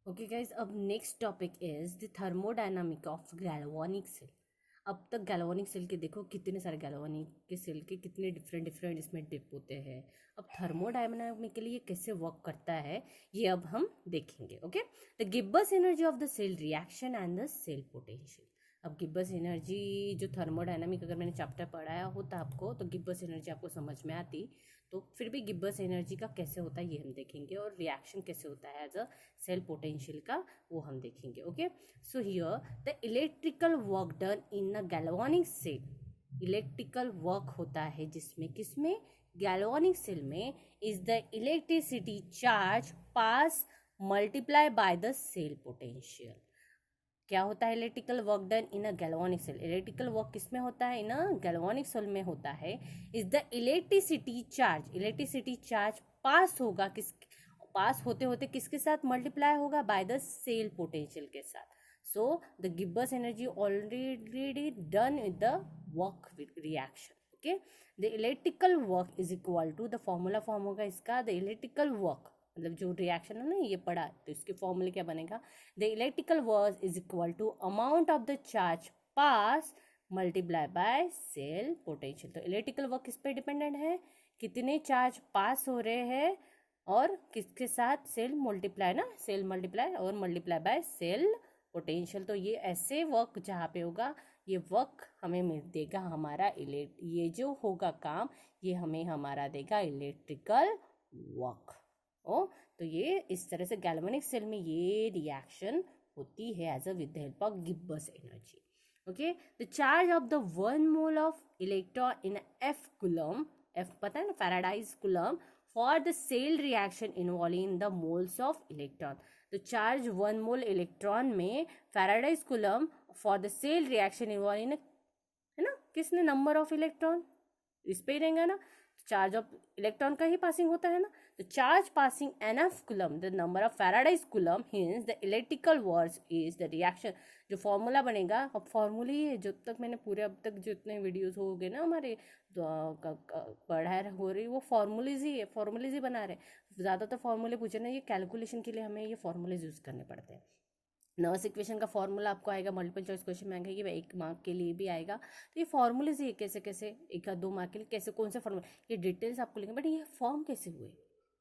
Okay guys, अब next topic is the thermodynamic of galvanic cell. अब तक galvanic cell के देखो कितने सारे गैल्वानिक के सेल के कितने डिफरेंट डिफरेंट इसमें डिप होते हैं। अब थर्मोडायनामिक के लिए कैसे वर्क करता है ये अब हम देखेंगे। Okay, the Gibbs energy of the cell reaction and the cell potential. अब गिब्बस एनर्जी जो थर्मोडायनामिक अगर मैंने चैप्टर पढ़ाया होता आपको तो गिब्बस एनर्जी आपको समझ में आती, तो फिर भी गिब्बस एनर्जी का कैसे होता है ये हम देखेंगे, और रिएक्शन कैसे होता है एज अ सेल पोटेंशियल का वो हम देखेंगे। Okay, so here the electrical work done in a galvanic cell. Electrical work होता है जिसमें किसमें, गैल्वानिक सेल में, is the electricity charge pass multiply by the cell potential. क्या होता है electrical work done in a galvanic cell? Electrical work किसमें होता है? इन अ गैल्वानिक सेल में होता है। Is the electricity charge, electricity charge pass होगा किस, पास होते होते किसके साथ मल्टीप्लाई होगा? बाय द सेल पोटेंशियल के साथ। So the Gibbs energy already done with the work reaction. Okay, the electrical work is equal to, the formula form होगा इसका, द इलेक्ट्रिकल वर्क मतलब जो रिएक्शन है ना ये पढ़ा, तो इसके फॉर्मूले क्या बनेगा? The electrical work is equal to amount of the charge pass multiply by cell potential. तो इलेक्ट्रिकल वर्क किस पे डिपेंडेंट है? कितने चार्ज पास हो रहे हैं और किसके साथ? सेल मल्टीप्लाई ना, सेल मल्टीप्लाई और मल्टीप्लाई बाय सेल पोटेंशियल। तो ये ऐसे वर्क जहाँ पे होगा, ये वर्क हमें मिल देगा हमारा ये जो होगा काम, ये हमें हमारा देगा इलेक्ट्रिकल वर्क। ओ, तो ये इस तरह से गैल्वेनिक सेल में ये रिएक्शन होती है as a with the help of Gibbs energy. Okay, the charge of the 1 mole of electron in F coulomb, F पता है ना, Faraday's coulomb, for the cell reaction involving the moles of electron. तो charge 1 mole electron में Faraday's coulomb for the cell reaction involving, है ना, किसने? Number of electron इस पे ही रहेगा ना, चार्ज ऑफ इलेक्ट्रॉन का ही पासिंग होता है ना। तो charge passing enough coulomb the number of Faraday's coulomb, hence the electrical work is the reaction. जो फॉर्मूला बनेगा, अब फॉर्मूला ही है, जब तक मैंने पूरे अब तक जितने वीडियोस हो गए ना हमारे पढ़ाई हो रही, वो फॉर्मूलेज ही है, फॉर्मूलेज ही बना रहे। ज़्यादातर फॉर्मूले पूछे ना, ये कैलकुलेशन के लिए हमें ये फॉर्मूलेज यूज़ करने पड़ते हैं। नर्स इक्वेशन का फॉर्मूला आपको आएगा, मल्टीपल चॉइस क्वेश्चन में आएगा, कि 1 मार्क के लिए भी आएगा। तो ये फॉर्मूले से कैसे कैसे 1 या 2 मार्क के लिए कैसे कौन से फॉर्मूला, ये डिटेल्स आपको लिखेंगे, बट ये फॉर्म कैसे हुए,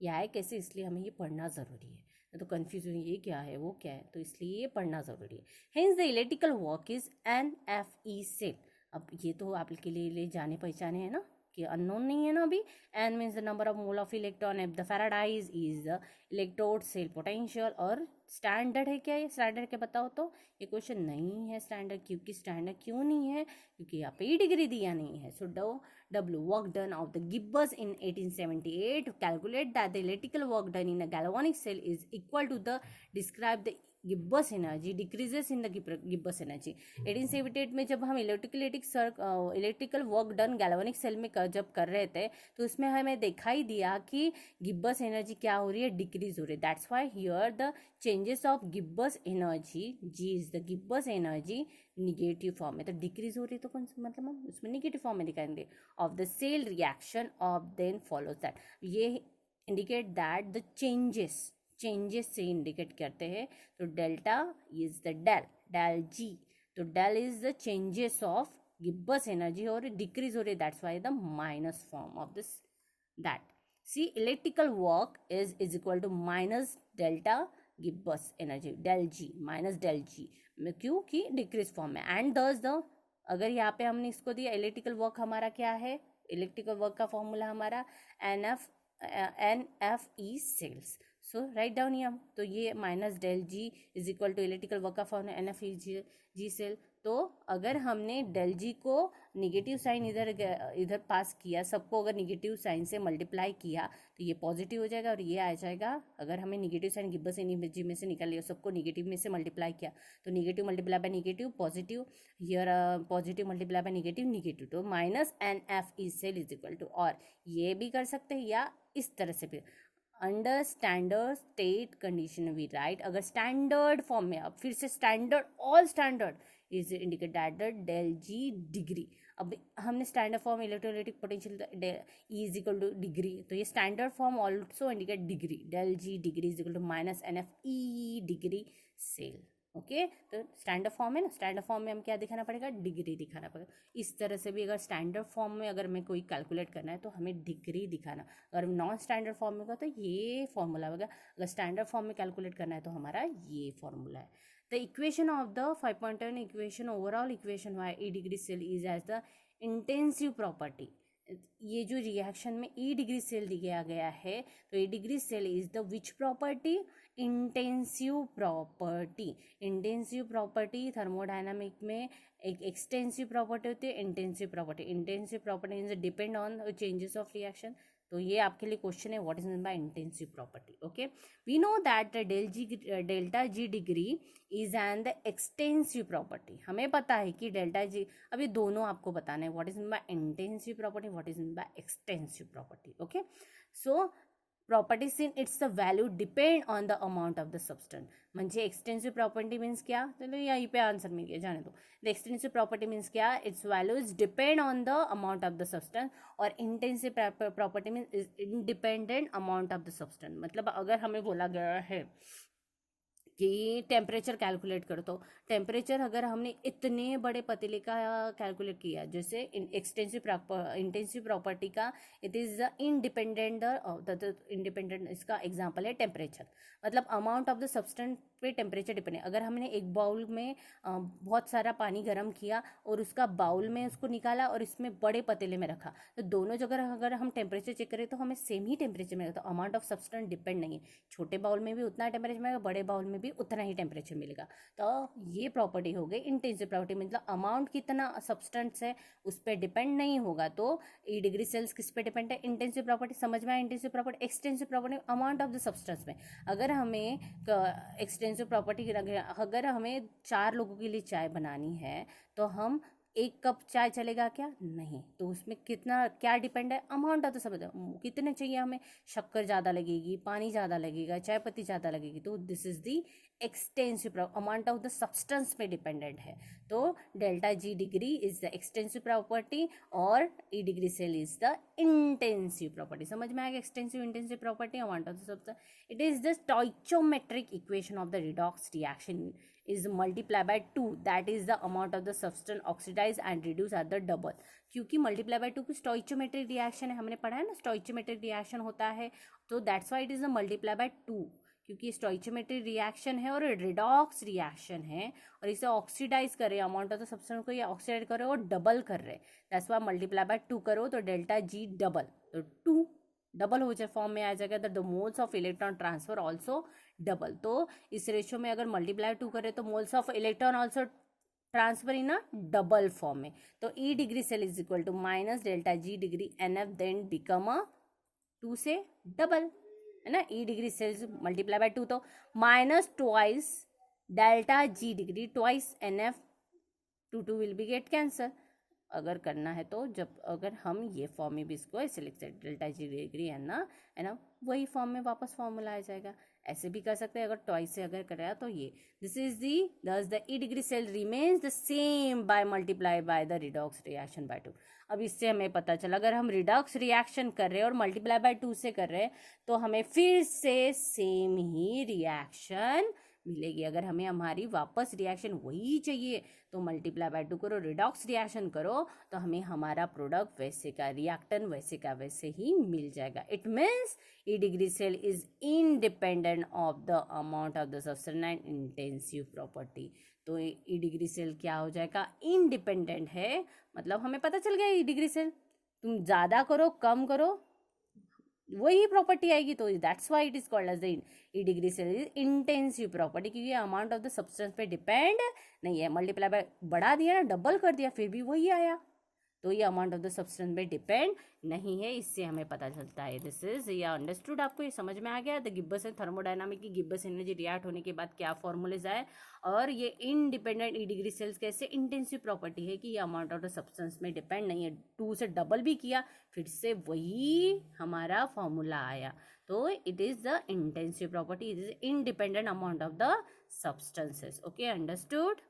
ये आए कैसे, इसलिए हमें ये पढ़ना ज़रूरी है। तो कन्फ्यूज हुई ये क्या है वो क्या है, तो इसलिए ये पढ़ना ज़रूरी है। Hence the electrical work is NFE cell. अब ये तो आपके लिए जाने पहचाने हैं ना, कि अननोन नहीं है ना अभी। N means the number of mole of electron at the Faraday's is the electrode cell potential. और स्टैंडर्ड है क्या? ये स्टैंडर्ड क्या बताओ तो? ये क्वेश्चन नहीं है स्टैंडर्ड, क्योंकि स्टैंडर्ड क्यों नहीं है? क्योंकि यहाँ पे डिग्री दिया नहीं है। So W work done of the Gibbs in 1878 calculate that the electrical work done in a galvanic cell is equal to the describe the Gibbs energy decreases in the Gibbs energy. 1878 में जब हम electrical work done galvanic cell में जब कर रहे थे, तो उसमें हमें दिखाई दिया कि गिब्बस एनर्जी क्या हो रही है? डिक्रीज हो रही है। That's why here the changes of Gibbs energy, G is the Gibbs energy, negative form में। तो डिक्रीज हो रही है तो कौन सा मतलब हम उसमें निगेटिव फॉर्म में दिखाएंगे, of the cell reaction of then follows that. ये इंडिकेट दैट द चेंजेस से इंडिकेट करते हैं। तो delta is the del G, तो del is the changes of Gibbs energy, और डिक्रीज हो रही है, that's why the minus form of this that. See electrical work is equal to minus delta Gibbs energy, del G minus del G, क्योंकि decrease form में। And thus the, अगर यहाँ पे हमने इसको दिया इलेक्ट्रिकल वर्क हमारा क्या है, इलेक्ट्रिकल वर्क का फॉर्मूला हमारा NFE cells. So write down ये, तो ये minus del G is equal to electrical work का फॉर्मूला NFE जी सेल। तो अगर हमने डेल जी को निगेटिव साइन इधर पास किया, सबको अगर निगेटिव साइन से मल्टीप्लाई किया तो ये पॉजिटिव हो जाएगा और ये आ जाएगा। अगर हमें निगेटिव साइन गिब्बस एनर्जी में से निकाल लिया, सबको निगेटिव में से मल्टीप्लाई किया, तो negative multiply by negative positive, here positive multiply by negative negative, तो minus NFE cell is equal to, और ये भी कर सकते हैं या इस तरह से भी, under standard state condition we write. अगर स्टैंडर्ड फॉर्म में, अब फिर से standard, all standard is indicate that the del G degree. अब हमने standard form electrolytic potential E is equal to degree, तो ये standard form also indicate degree, del G degree is equal to minus N F E degree cell. Okay, तो standard form है ना, standard form में हम क्या दिखाना पड़ेगा, डिग्री दिखाना पड़ेगा। इस तरह से भी अगर स्टैंडर्ड फॉर्म में अगर हमें कोई कैलकुलेट करना है तो हमें डिग्री दिखाना, अगर नॉन स्टैंडर्ड फॉर्म में होगा तो ये फॉर्मूला होगा, अगर स्टैंडर्ड फॉर्म में कैलकुलेट करना है तो हमारा ये फॉर्मूला है। The equation of the 5.10 equation, overall equation why E degree cell is as the intensive property. ये जो रिएक्शन में ई डिग्री सेल दिया गया है, तो E degree cell is the which property, intensive property. Intensive property thermodynamic में एक extensive property होती है, intensive property. Intensive property means depend on changes of reaction. तो ये आपके लिए क्वेश्चन है, what is mean by intensive property. Okay, we know that delta G degree is an the extensive property. हमें पता है कि डेल्टा जी, अभी दोनों आपको बताना है, what is mean by intensive property, what is mean by extensive property. Okay, so properties in its the value depend on the amount of the substance. म्हणजे एक्सटेंसिव प्रॉपर्टी मीन्स क्या, चलो यहीं पे आंसर मिल गया, जाने दो। द एक्सटेंसिव प्रॉपर्टी मीन्स क्या, its values depend on the amount of the substance, और intensive property means independent amount of the substance. मतलब अगर हमें बोला गया है कि टेम्परेचर कैलकुलेट करो, तो टेम्परेचर अगर हमने इतने बड़े पतीले का कैलकुलेट किया, जैसे इंटेंसिव प्रॉपर्टी का it is the independent independent, इसका एग्जांपल है टेम्परेचर। मतलब अमाउंट ऑफ द सब्सटेंस पे टेम्परेचर डिपेंड है। अगर हमने एक बाउल में बहुत सारा पानी गर्म किया और उसका बाउल में उसको निकाला और इसमें बड़े पतीले में रखा, तो दोनों जगह अगर हम टेम्परेचर चेक करें तो हमें सेम ही टेम्परेचर मिलेगा। तो अमाउंट ऑफ सब्सटेंस डिपेंड नहीं है, छोटे बाउल में भी उतना टेम्परेचर मिलेगा, बड़े बाउल में भी उतना ही टेम्परेचर मिलेगा। तो ये प्रॉपर्टी हो गई इंटेंसिव प्रॉपर्टी, मतलब अमाउंट कितना सब्सटेंस है उस पर डिपेंड नहीं होगा। तो ई डिग्री सेल्स किस पे डिपेंड है, इंटेंसिव प्रॉपर्टी। समझ में आया intensive property. Extensive property amount of the substance में, अगर हमें एक्सटेंसिव प्रॉपर्टी, अगर हमें 4 लोगों के लिए चाय बनानी है तो हम 1 कप चाय चलेगा क्या, नहीं। तो उसमें कितना क्या डिपेंड है, अमाउंट ऑफ द सब, कितने चाहिए हमें, शक्कर ज़्यादा लगेगी, पानी ज़्यादा लगेगा, चाय पत्ती ज़्यादा लगेगी, तो this is the extensive amount of the substance पे डिपेंडेंट है। तो delta G degree is the extensive property और E degree cell is the intensive property. समझ में आएगा, extensive intensive property, amount of the substance. It is the stoichiometric equation of the redox reaction is multiply by 2, that is the amount of the substance oxidized and reduced at the double। क्योंकि multiply by 2 की स्टोइचोमेट्रिक reaction है, हमने पढ़ा है ना, स्टोइचोमेट्रिक reaction होता है, तो that's why it is a multiply by 2, क्योंकि स्टोइचोमेट्रिक रिएक्शन है और रिडॉक्स रिएक्शन है, और इसे ऑक्सीडाइज कर रहे हैं, अमाउंट ऑफ द सब्सटेंस को ये ऑक्सीडाइज कर रहे हो और डबल कर रहे हैं, दैट्स वाई मल्टीप्लाई बाय 2 करो तो डेल्टा जी डबल, तो 2 डबल हो जाए फॉर्म में आ जाएगा। The moles of electron transfer also double. तो इस रेशियो में अगर मल्टीप्लाई 2 करें तो moles of electron also transfer in a double form में। तो E degree cell is equal to minus delta G degree n F, then become a 2 से double, है ना। E degree cell multiply by 2 तो minus twice delta G degree twice n F, 2 will be gate cancer. अगर करना है तो जब अगर हम ये फॉर्म में भी इसको ऐसे लिख सकते डेल्टा जी डिग्री है ना, वही फॉर्म में वापस फॉर्मूला आ जाएगा। ऐसे भी कर सकते हैं, अगर ट्वाइस से अगर कराया तो ये this is the thus the E degree cell remains the same by multiply by the redox reaction by 2। अब इससे हमें पता चला अगर हम रिडॉक्स रिएक्शन कर रहे हैं और मल्टीप्लाई बाय 2 से कर रहे हैं तो हमें फिर से सेम ही रिएक्शन मिलेगी। अगर हमें हमारी वापस रिएक्शन वही चाहिए तो मल्टीप्लाई बाय 2 करो, रिडॉक्स रिएक्शन करो, तो हमें हमारा प्रोडक्ट वैसे का, रिएक्टेंट वैसे का वैसे ही मिल जाएगा। It means E degree cell is independent of the amount of the substance and intensive property. तो ई डिग्री सेल क्या हो जाएगा, इंडिपेंडेंट है। मतलब हमें पता चल गया ई डिग्री सेल, तुम ज़्यादा करो कम करो वही प्रॉपर्टी आएगी। तो that's why it is called as the E degree cell is intensive property, क्योंकि अमाउंट ऑफ द सब्सटेंस पे डिपेंड नहीं है। मल्टीप्लाई बाय बढ़ा दिया ना, डबल कर दिया, फिर भी वही आया, तो ये अमाउंट ऑफ द सब्सटेंस पे डिपेंड नहीं है। इससे हमें पता चलता है। दिस इज ये अंडरस्टूड, आपको ये समझ में आ गया। द गिब्बस थर्मोडायनामिक की गिब्बस एनर्जी रिएक्ट होने के बाद क्या फॉर्मूलेज आए, और ये इंडिपेंडेंट ई डिग्री सेल्स कैसे इंटेंसिव प्रॉपर्टी है कि ये अमाउंट ऑफ द सब्सटेंस में डिपेंड नहीं है। 2 से डबल भी किया फिर से वही हमारा फॉर्मूला आया। तो it is the intensive property, it is independent amount of the substances। Okay, understood?